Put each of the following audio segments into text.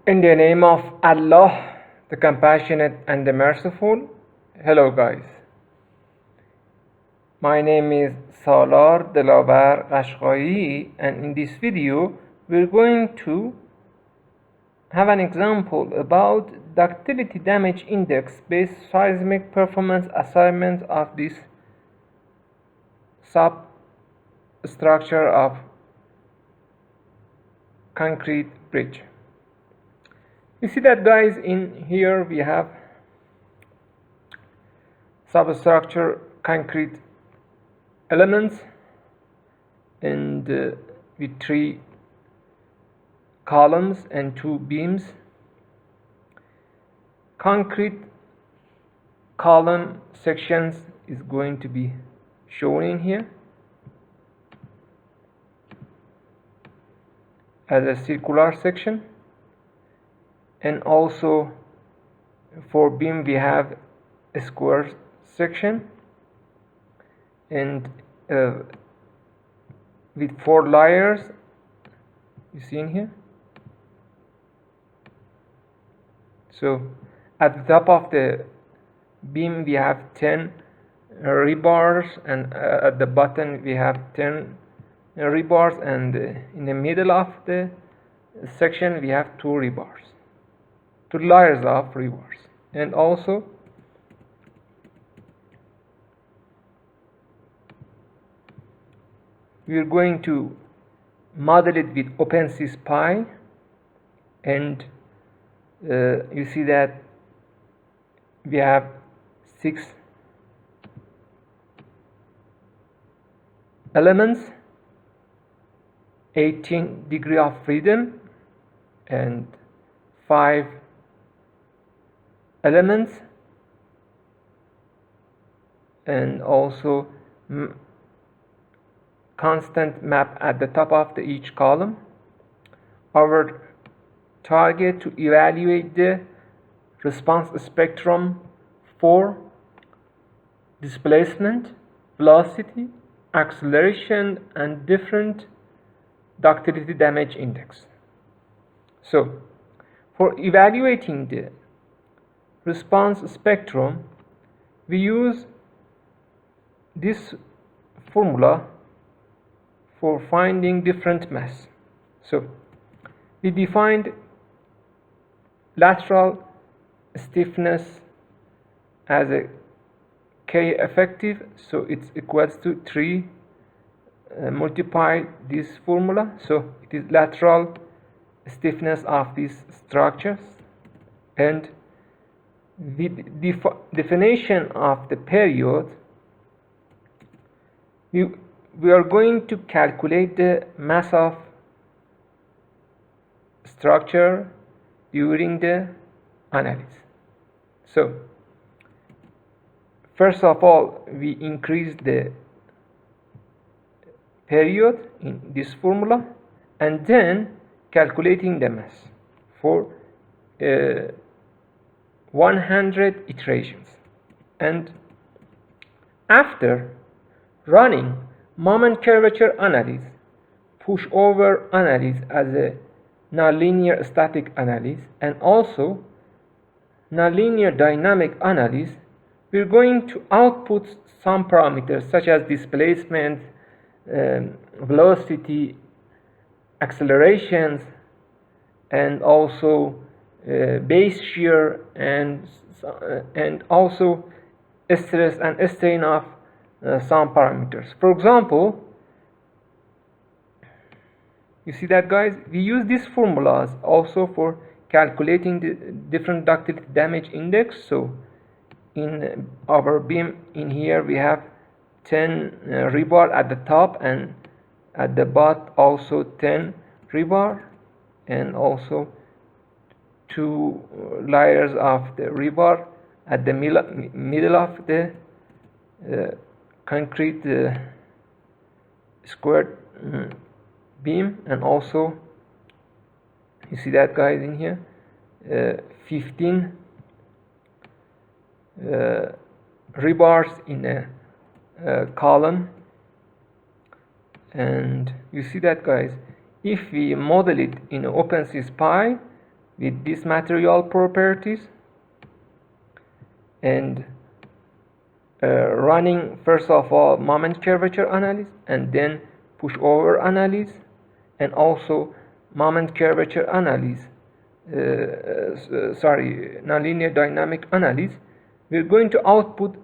In the name of Allah, the Compassionate and the Merciful. Hello guys. My name is Salar Delabar Qashqai, and in this video we're going to have an example about ductility damage index based seismic performance assignment of this substructure of concrete bridge. You see that, guys, in here we have substructure concrete elements and with 3 columns and 2 beams. Concrete column sections is going to be shown in here as a circular section, and also for beam we have a square section, and with 4 layers you see in here. So at the top of the beam we have 10 rebars, and at the bottom we have 10 rebars, and in the middle of the section we have 2 rebars, 2 layers of rebars. And also we are going to model it with Opensees Pi, and you see that we have 6 elements, 18 degree of freedom, and 5 elements, and also constant map at the top of each column. Our target to evaluate the response spectrum for displacement, velocity, acceleration, and different ductility damage index. So for evaluating the response spectrum, we use this formula for finding different mass. So we defined lateral stiffness as a K effective, so it's equals to 3 multiply this formula, so it is lateral stiffness of these structures. And with definition of the period, we are going to calculate the mass of structure during the analysis. So first of all, we increase the period in this formula, and then calculating the mass for 100 iterations. And after running moment curvature analysis, pushover analysis as a nonlinear static analysis, and also nonlinear dynamic analysis, we're going to output some parameters such as displacement, velocity, accelerations, and also base shear, and also stress and strain of some parameters. For example, you see that, guys, we use these formulas also for calculating the different ductility damage index. So in our beam in here we have 10 rebar at the top, and at the bottom also 10 rebar, and also 2 layers of the rebar at the middle of the concrete squared beam. And also you see that, guys, in here 15 rebars in a column. And you see that, guys, if we model it in Opensees Pi, with these material properties, and running first of all moment curvature analysis, and then pushover analysis, and also moment curvature analysis, nonlinear dynamic analysis, we're going to output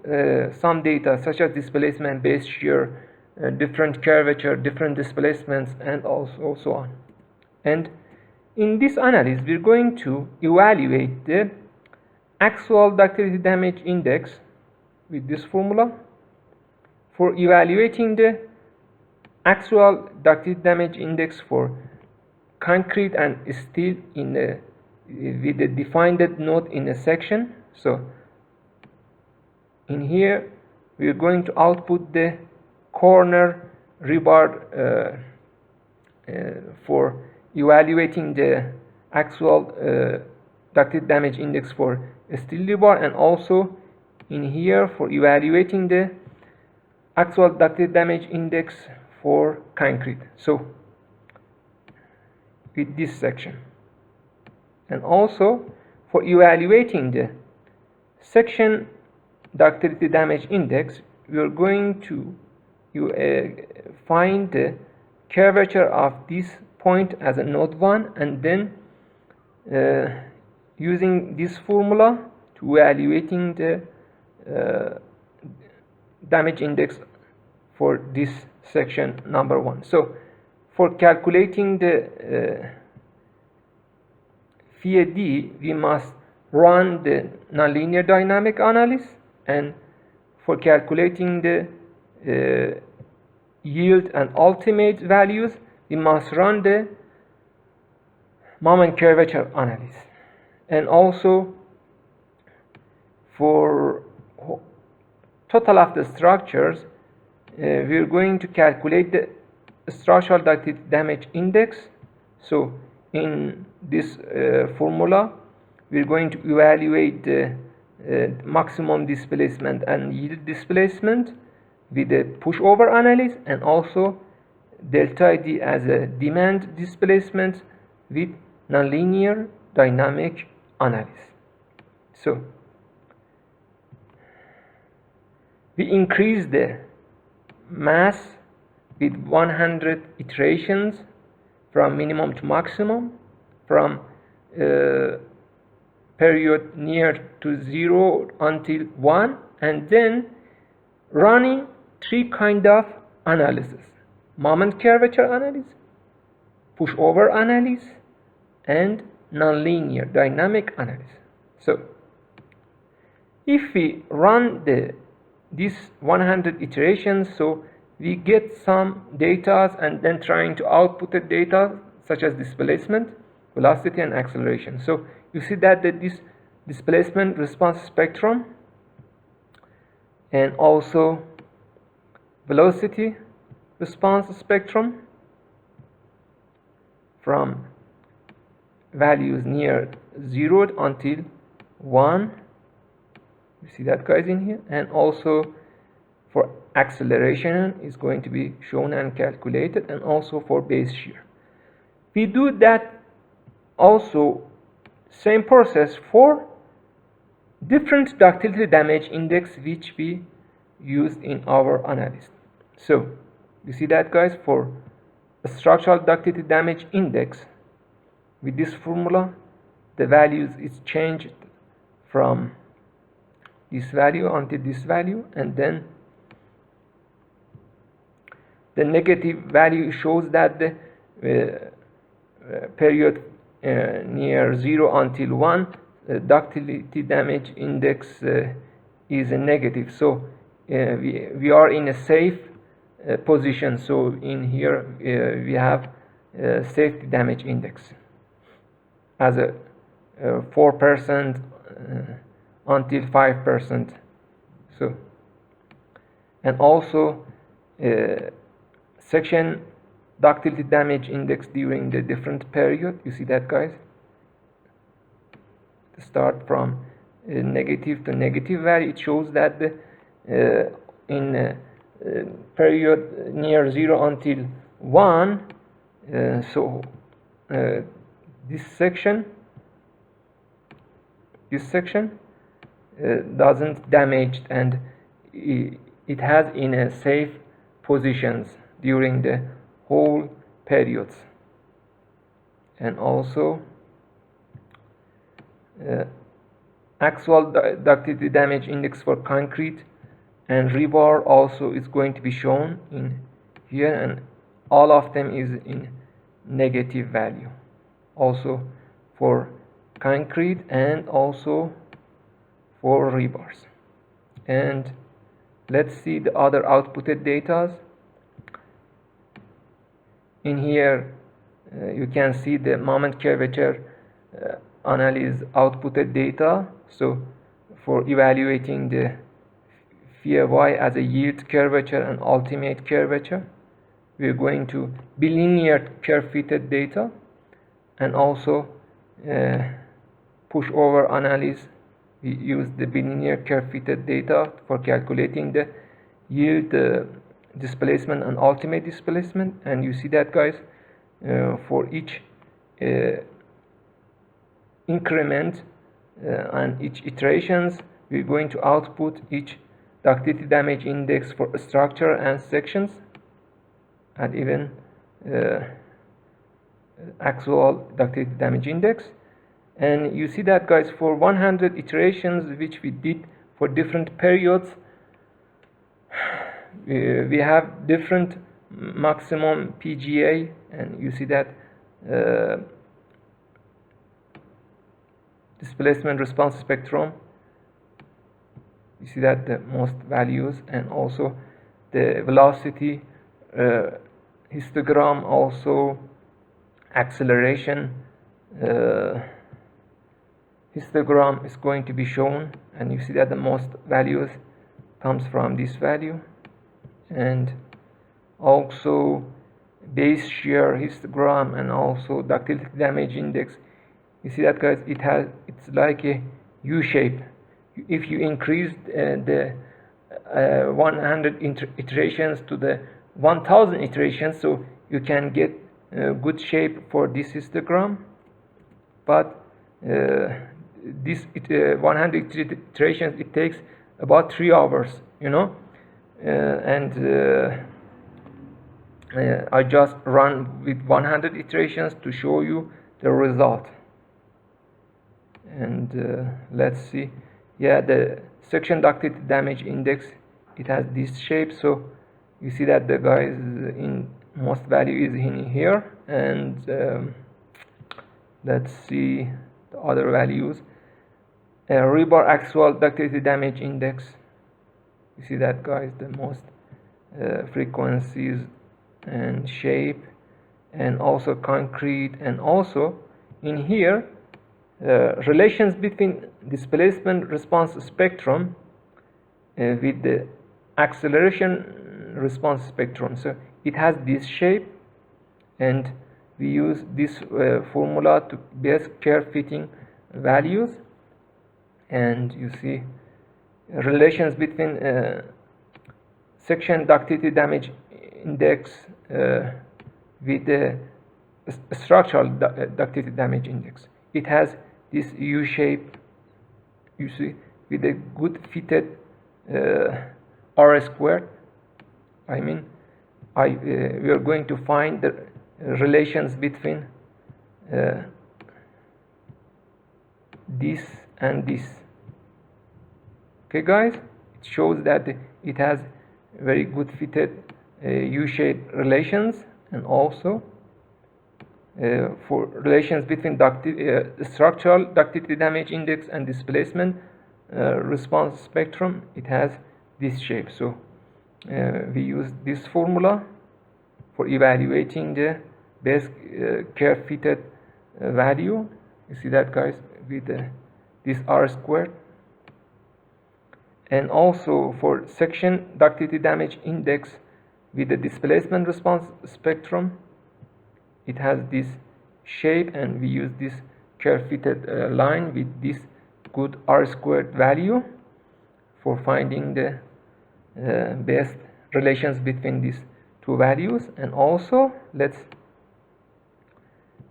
some data such as displacement, base shear, different curvature, different displacements, and also so on. And in this analysis, we're going to evaluate the actual ductility damage index with this formula. For evaluating the actual ductility damage index for concrete and steel in the with a defined node in a section. So in here we are going to output the corner rebar for evaluating the actual ductility damage index for steel rebar, and also in here for evaluating the actual ductility damage index for concrete. So with this section, and also for evaluating the section ductility damage index, we are going to find the curvature of this point as a node 1, and then using this formula to evaluating the damage index for this section number 1. So for calculating the phi d, we must run the nonlinear dynamic analysis, and for calculating the yield and ultimate values, we must run the moment curvature analysis. And also for total of the structures, we are going to calculate the structural ductility damage index. So in this formula, we are going to evaluate the maximum displacement and yield displacement with the pushover analysis, and also delta D as a demand displacement with nonlinear dynamic analysis. So we increase the mass with 100 iterations from minimum to maximum, from period near to 0 until 1, and then running 3 kind of analysis: moment curvature analysis, pushover analysis, and nonlinear dynamic analysis. So if we run these 100 iterations, so we get some data, and then trying to output the data such as displacement, velocity, and acceleration. So you see that this displacement response spectrum, and also velocity response spectrum from values near 0 until 1. You see that, guys, in here. And also for acceleration is going to be shown and calculated, and also for base shear. We do that also same process for different ductility damage index which we use in our analysis. So you see that, guys, for a structural ductility damage index, with this formula the values is changed from this value until this value, and then the negative value shows that the period near 0 until 1 ductility damage index is a negative. So we are in a safe position. So in here we have safety damage index as a 4% until 5%. So, and also section ductility damage index during the different period. You see that, guys? Start from negative to negative value. It shows that the in period near 0 until 1, so this section this section doesn't damage, and it has in a safe positions during the whole periods. And also actual ductility damage index for concrete and rebar also is going to be shown in here, and all of them is in negative value, also for concrete and also for rebars. And let's see the other outputted data. In here you can see the moment curvature analysis outputted data. So for evaluating the phi y as a yield curvature and ultimate curvature, we are going to bilinear curve fitted data, and also pushover analysis. We use the bilinear curve fitted data for calculating the yield, displacement and ultimate displacement. And you see that, guys, for each increment and each iterations, we're going to output each ductility damage index for structure and sections, and even actual ductility damage index. And you see that, guys, for 100 iterations which we did for different periods, we have different maximum PGA. And you see that displacement response spectrum, you see that the most values, and also the velocity histogram, also acceleration histogram is going to be shown, and you see that the most values comes from this value. And also base shear histogram and also ductility damage index, you see that, guys, it's like a U shape. If you increase the 100 iterations to the 1000 iterations, so you can get good shape for this histogram. But this 100 iterations, it takes about 3 hours, you know. I just run with 100 iterations to show you the result. And let's see, yeah, the section ductility damage index, it has this shape. So you see that the guys in most value is in here. And let's see the other values. Rebar actual ductility damage index, you see that, guys, the most frequencies and shape, and also concrete. And also in here relations between displacement response spectrum with the acceleration response spectrum. So it has this shape, and we use this formula to best curve fitting values. And you see relations between section ductility damage index with the structural ductility damage index. It has this U shape, you see, with a good fitted R squared. I mean, we are going to find the relations between this and this. Okay, guys, it shows that it has very good fitted U-shaped relations, and also for relations between structural ductility damage index and displacement response spectrum, it has this shape. So we use this formula for evaluating the best curve fitted value. You see that, guys, with this R squared. And also for section ductility damage index with the displacement response spectrum, it has this shape, and we use this curve fitted line with this good R squared value for finding the best relations between these two values. And also let's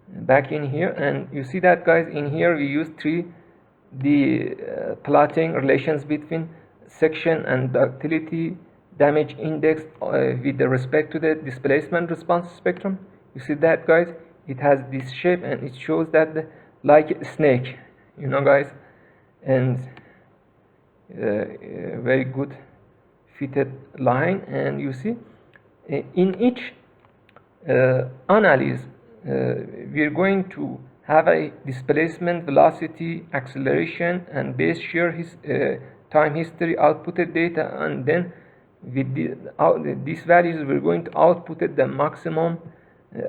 back in here, and you see that, guys, in here we use 3 the plotting relations between section and ductility damage index with respect to the displacement response spectrum. You see that, guys? It has this shape and it shows that like a snake, you know, guys, and very good fitted line. And you see in each analysis we're going to have a displacement, velocity, acceleration, and base shear time history outputted data, and then with these values we're going to output the maximum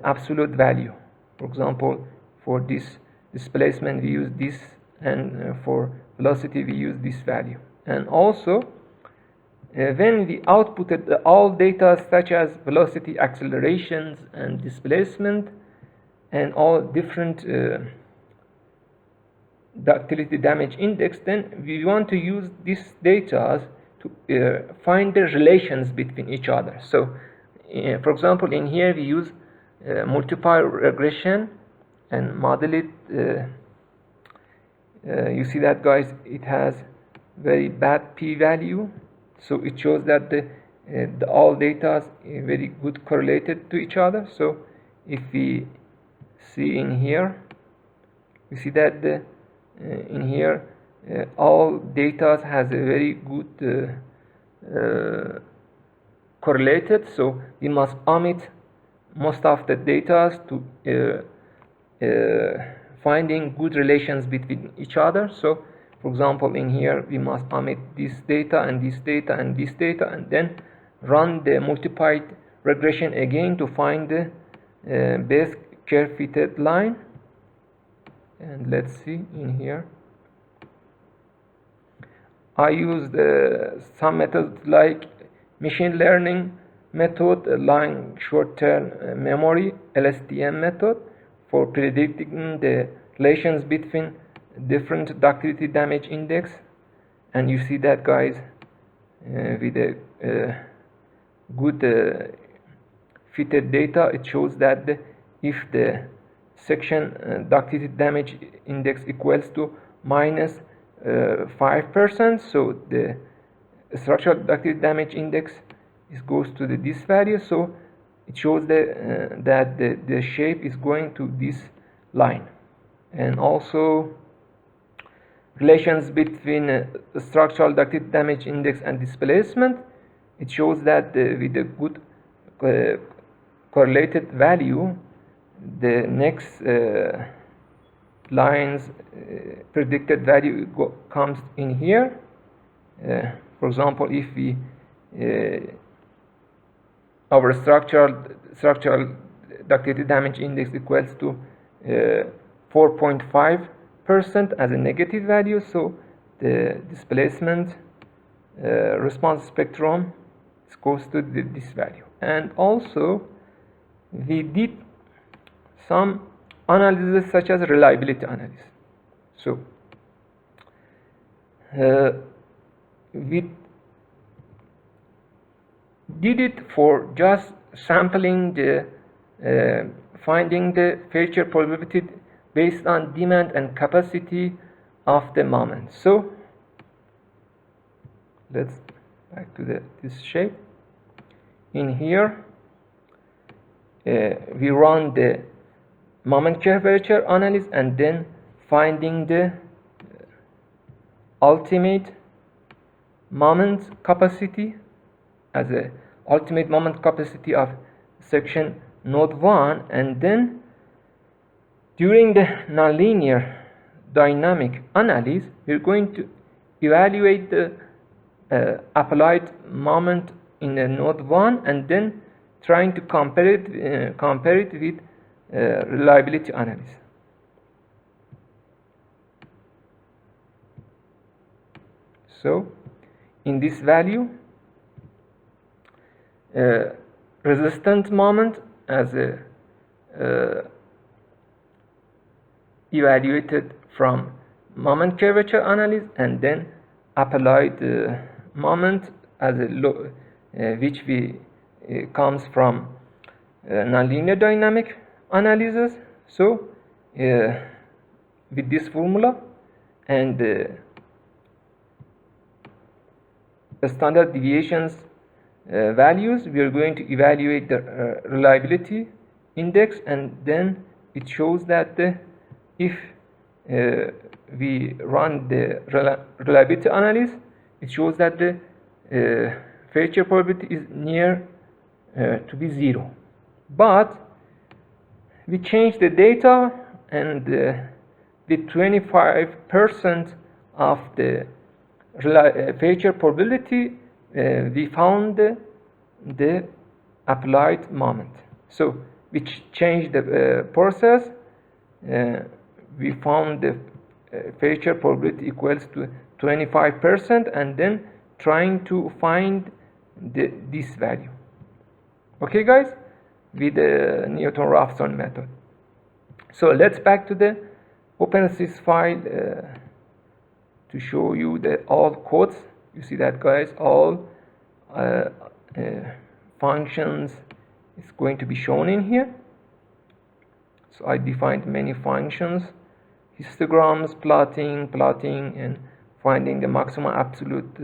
absolute value. For example, for this displacement we use this, and for velocity we use this value. And also when we outputted all data such as velocity, accelerations, and displacement, and all different ductility damage index, then we want to use this data to find the relations between each other. So for example, in here we use multiplier regression and model it. You see that, guys, it has very bad p-value, so it shows that the all data is very good correlated to each other. So if we see in here, we see that in here all data has a very good correlated, so we must omit most of the data to finding good relations between each other. So for example, in here we must omit this data and this data and this data, and then run the multiplied regression again to find the best curve fitted line. And let's see in here, I used some methods like machine learning method, line short-term memory, LSTM method, for predicting the relations between different ductility damage index. And you see that, guys, with a good fitted data, it shows that if the section ductility damage index equals to minus 5%, so the structural ductility damage index goes to this value. So it shows that the shape is going to this line. And also relations between structural ductility damage index and displacement, it shows that with a good correlated value, the next lines predicted value comes in here. For example, if we our structural ductility damage index equals to 4.5% as a negative value, so the displacement response spectrum goes to this value. And also we did some analysis such as reliability analysis. So we did it for just sampling the finding the failure probability based on demand and capacity of the moment. So let's back to this shape. In here we run the moment curvature analysis and then finding the ultimate moment capacity as a ultimate moment capacity of section node 1, and then during the nonlinear dynamic analysis we're going to evaluate the applied moment in the node 1 and then trying to compare it with reliability analysis. So in this value, resistant moment as evaluated from moment curvature analysis, and then applied moment as which comes from nonlinear dynamic analysis. So with this formula, and the standard deviations values, we are going to evaluate the reliability index, and then it shows that if we run the reliability analysis, it shows that the failure probability is near to be 0. But we change the data, and with 25% of the failure probability, we found the applied moment. So we changed the process. We found the failure probability equals to 25%, and then trying to find this value. Okay, guys, with the Newton-Raphson method. So let's back to the Opensees file to show you the all codes. You see that, guys, all functions is going to be shown in here. So I defined many functions: histograms, plotting, and finding the maximum absolute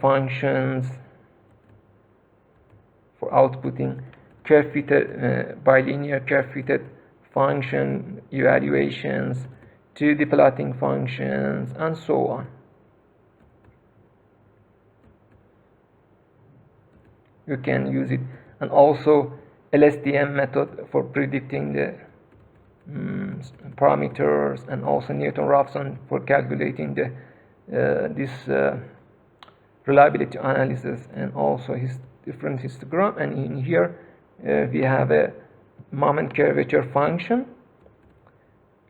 functions for outputting curve-fitted bilinear curve-fitted function evaluations, 3D plotting functions, and so on. You can use it, and also LSTM method for predicting the parameters, and also Newton-Raphson for calculating the this reliability analysis, and also his different histogram. And in here we have a moment curvature function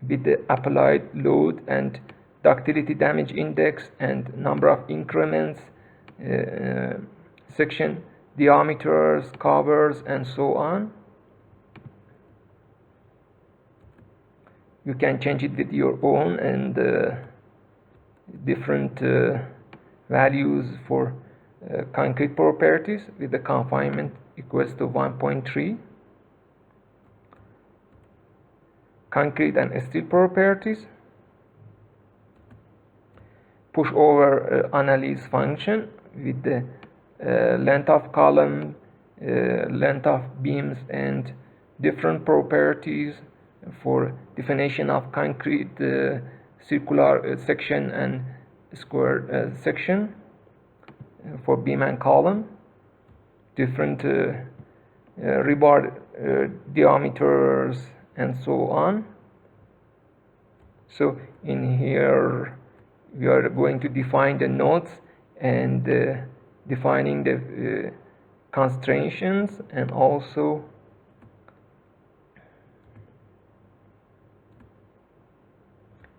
with the applied load and ductility damage index and number of increments, section diameters, covers, and so on. You can change it with your own, and different values for concrete properties with the confinement equals to 1.3. Concrete and steel properties. Pushover analysis function with the length of column, length of beams, and different properties for definition of concrete circular section and square section for beam and column, different rebar diameters, and so on. So in here we are going to define the nodes and defining the constraints, and also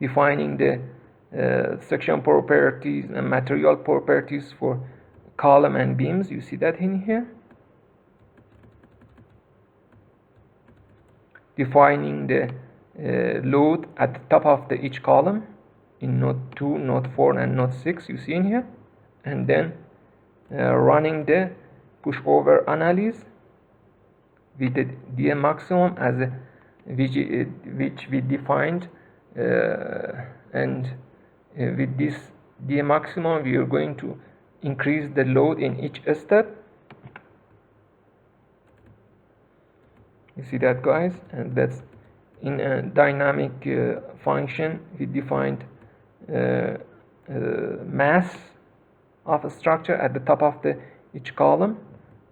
defining the section properties and material properties for column and beams. You see that in here. Defining the load at the top of each column in node 2, node 4, and node 6, you see in here. And then running the pushover analysis with the DM maximum as a which we defined, and with this DM maximum we are going to increase the load in each step. You see that, guys? And that's in a dynamic function. We defined mass of a structure at the top of each column,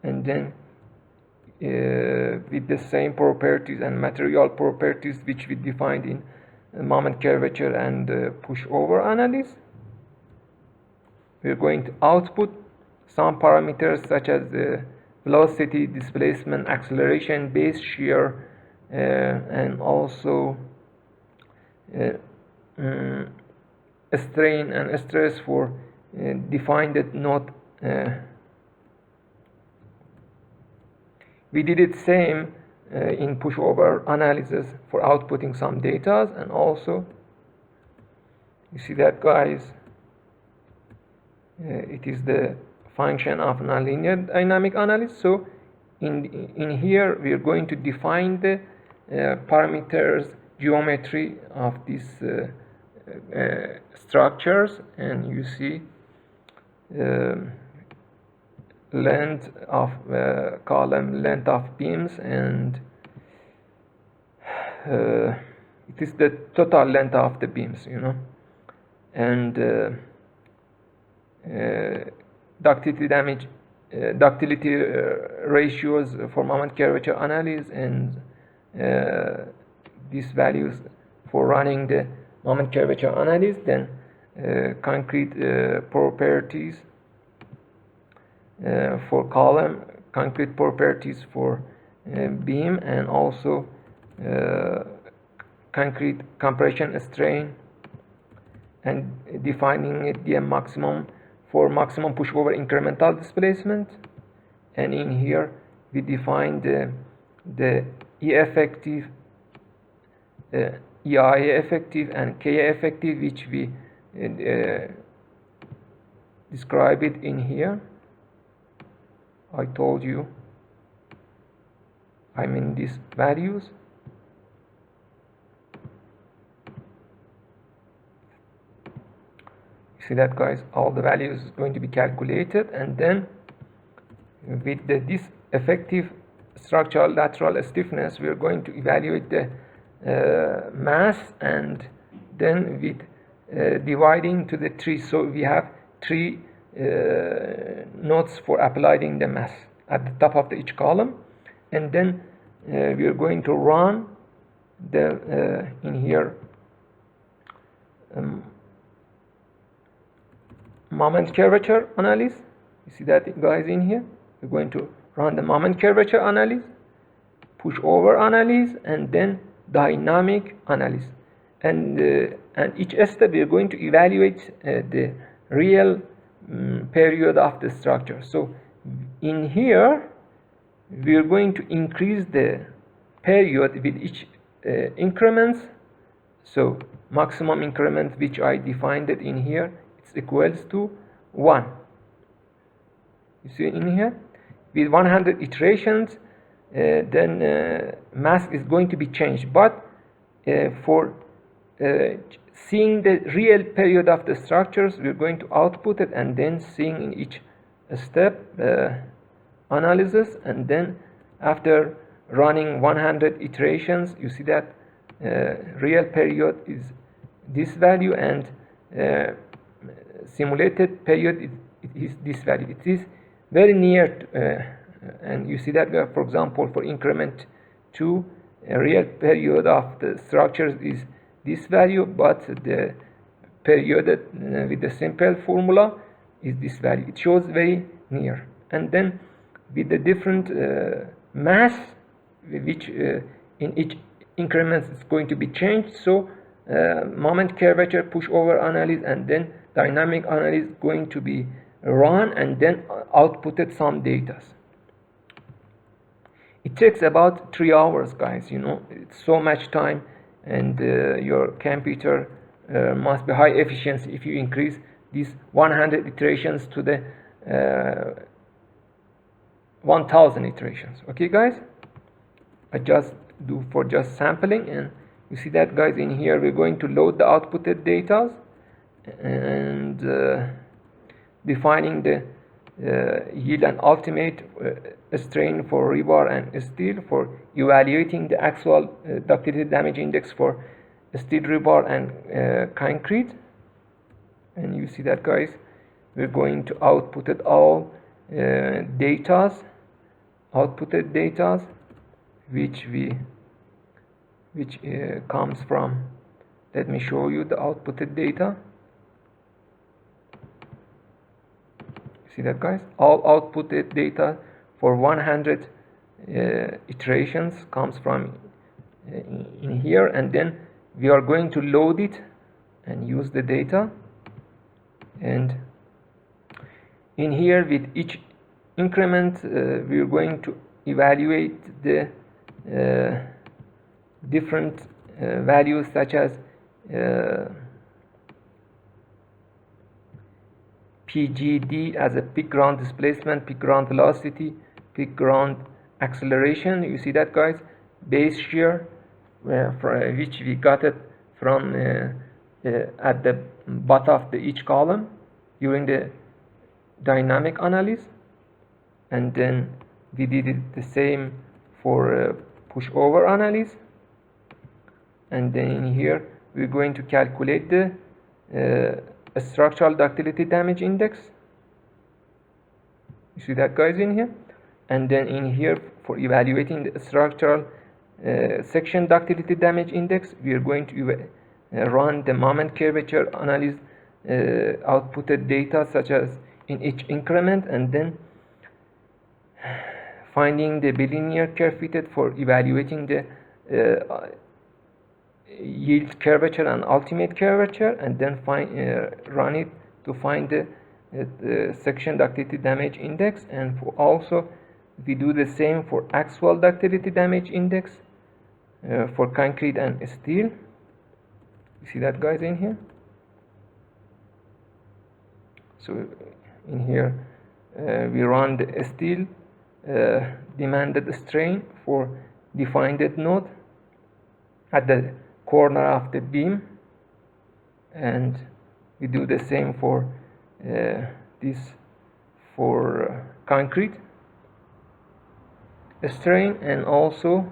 and then with the same properties and material properties which we defined in moment curvature and pushover analysis, we are going to output some parameters such as velocity, displacement, acceleration, base shear, and also strain and stress for defined node. We did it same in pushover analysis for outputting some data, and also you see that, guys, it is the function of nonlinear dynamic analysis. So in here we are going to define the parameters geometry of this structures, and you see length of column, length of beams, and it is the total length of the beams, and ductility ratios for moment curvature analysis, and these values for running the moment curvature analysis. Then concrete properties for column, concrete properties for beam, and also concrete compression strain, and defining the maximum for maximum pushover incremental displacement. And in here we define the E effective, EIA effective, and KA effective, which we describe it in here. I told you, I mean these values. See that, guys? All the values is going to be calculated, and then with this effective structural lateral stiffness, we are going to evaluate the mass, and then with dividing to the 3. So we have 3 notes for applying the mass at the top of each column, and then we are going to run the in here moment curvature analysis. You see that, guys? In here we're going to run the moment curvature analysis, pushover analysis, and then dynamic analysis, and each step we are going to evaluate the real period of the structure. So in here we are going to increase the period with each increments. So maximum increment, which I defined it in here, it's equals to 1. You see in here, with 100 iterations, then mass is going to be changed. But for seeing the real period of the structures, we're going to output it, and then seeing in each step analysis, and then after running 100 iterations, you see that real period is this value, and simulated period is this value. It is very near to, and you see that, for example, for increment 2, a real period of the structures is this value, but the period with the simple formula is this value. It shows very near. And then with the different mass, which in each increment is going to be changed. So moment curvature, pushover analysis, and then dynamic analysis going to be run, and then outputted some data. It takes about 3 hours, guys. It's so much time, and your computer must be high efficiency if you increase these 100 iterations to the 1000 iterations. Okay, guys? I just do for just sampling, and you see that, guys. In here we're going to load the outputted data, and defining the yield and ultimate strain for rebar and steel, for evaluating the actual ductility damage index for steel, rebar, and concrete. And you see that, guys, we're going to output it all outputted data, which comes from, let me show you the outputted data. See that, guys? All outputted data for 100 iterations comes from in here, and then we are going to load it and use the data. And in here, with each increment, we are going to evaluate the different values, such as PGD as a peak ground displacement, peak ground velocity, peak ground acceleration. You see that, guys? Base shear, which we got it from at the bottom of each column during the dynamic analysis, and then we did it the same for pushover analysis, and then in here we're going to calculate the structural ductility damage index. You see that, guys, in here? And then in here, for evaluating the structural section ductility damage index, we are going to run the moment curvature analysis outputted data such as in each increment, and then finding the bilinear curve fitted for evaluating the yield curvature and ultimate curvature, and then run it to find the section ductility damage index. And also we do the same for actual ductility damage index for concrete and steel. You see that, guys, in here? So in here we run the steel demanded strain for defined node at the corner of the beam, and we do the same for this for concrete strain, and also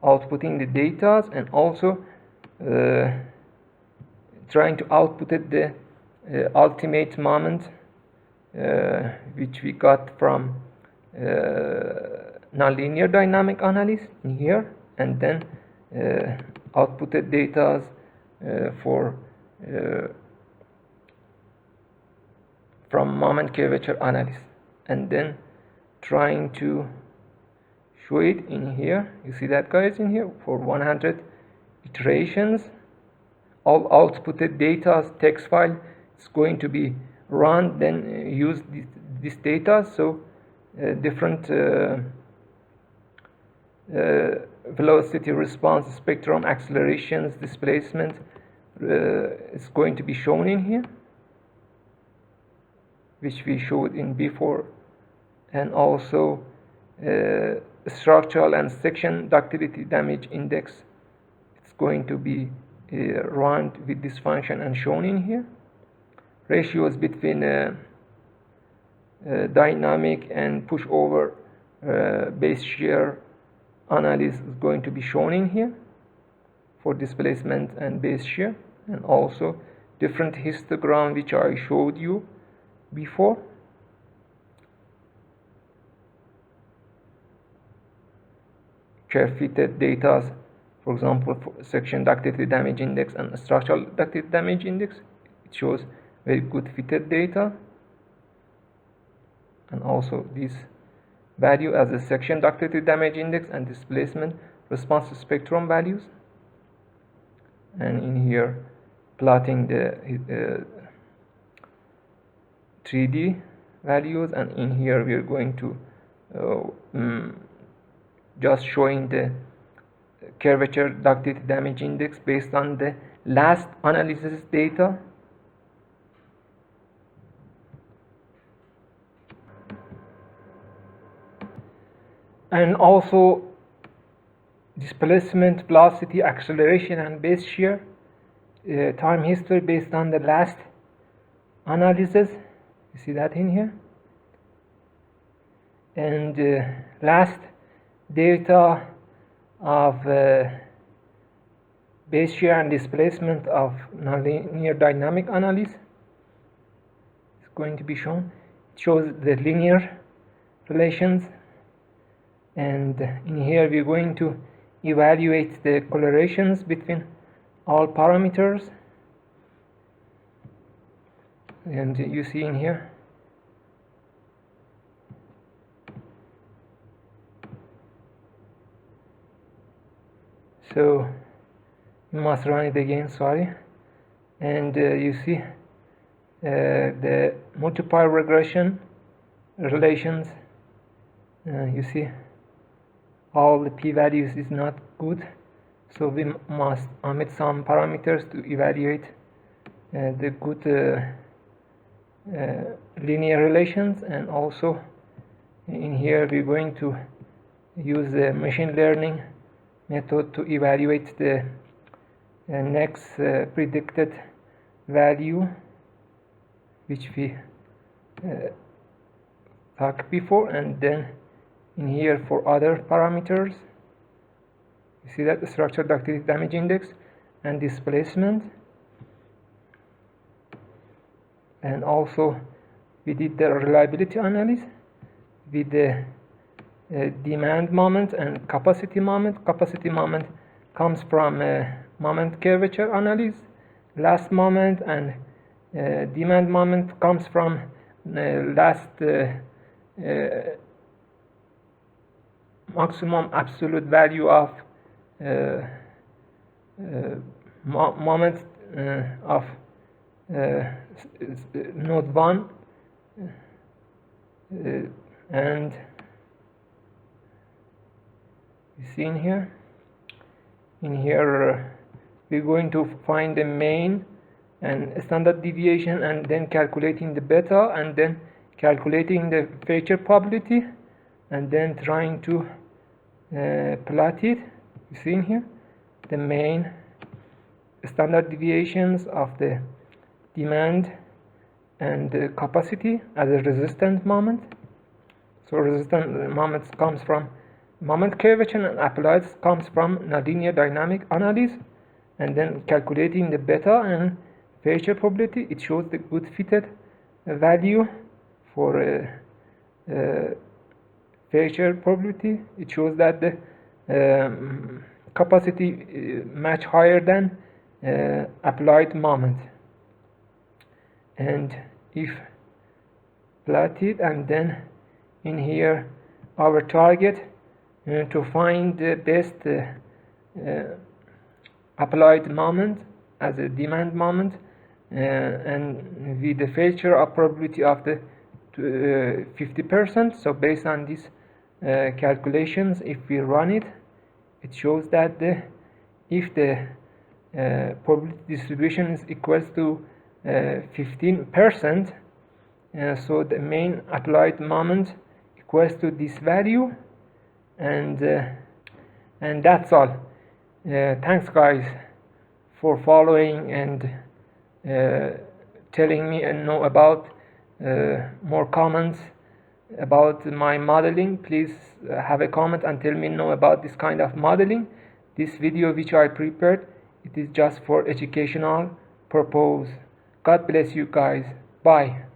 outputting the data, and also trying to output the ultimate moment which we got from nonlinear dynamic analysis in here, and then outputted data for from moment curvature analysis, and then trying to show it in here. You see that, guys, in here for 100 iterations. All outputted data text file is going to be run, then use this data. So different velocity response spectrum, accelerations, displacement is going to be shown in here, which we showed in before, and also structural and section ductility damage index. It's going to be run with this function and shown in here. Ratios between dynamic and pushover base shear analysis is going to be shown in here for displacement and base shear, and also different histogram which I showed you before. Curve fitted data, for example, for section ductility damage index and structural ductility damage index, it shows very good fitted data, and also this value as a section ductility damage index and displacement response spectrum values, and in here plotting the 3D values, and in here we are going to just showing the curvature ductility damage index based on the last analysis data. And also displacement, velocity, acceleration, and base shear time history based on the last analysis. You see that in here. And last data of base shear and displacement of nonlinear dynamic analysis is going to be shown. It shows the linear relations, and in here we're going to evaluate the correlations between all parameters, and you see in here so you must run it again, sorry, and you see the multiplier regression relations. You see all the p-values is not good, so we must omit some parameters to evaluate the good linear relations. And also in here we're going to use the machine learning method to evaluate the next predicted value which we talked before, and then in here for other parameters you see that the structure ductility damage index and displacement. And also we did the reliability analysis with the demand moment and capacity moment. Capacity moment comes from moment curvature analysis. Last moment and demand moment comes from last maximum absolute value of moment of node 1 and you see in here we're going to find the mean and standard deviation, and then calculating the beta, and then calculating the feature probability, and then trying to plot it. You see in here the main standard deviations of the demand and the capacity as a resistant moment. So resistant moments comes from moment curvature, and applied comes from nonlinear dynamic analysis, and then calculating the beta and feature probability. It shows the good fitted value for feature probability. It shows that the capacity much higher than applied moment. And if plotted, and then in here our target to find the best applied moment as a demand moment, and with the feature of probability of the 50%. So based on these calculations, if we run it, it shows that if the probability distribution is equals to 15%, so the main applied moment equals to this value, and that's all. Thanks guys for following and telling me and know about more comments about my modeling. Please have a comment and tell me know about this kind of modeling. This video which I prepared, it is just for educational purpose. God bless you guys. Bye.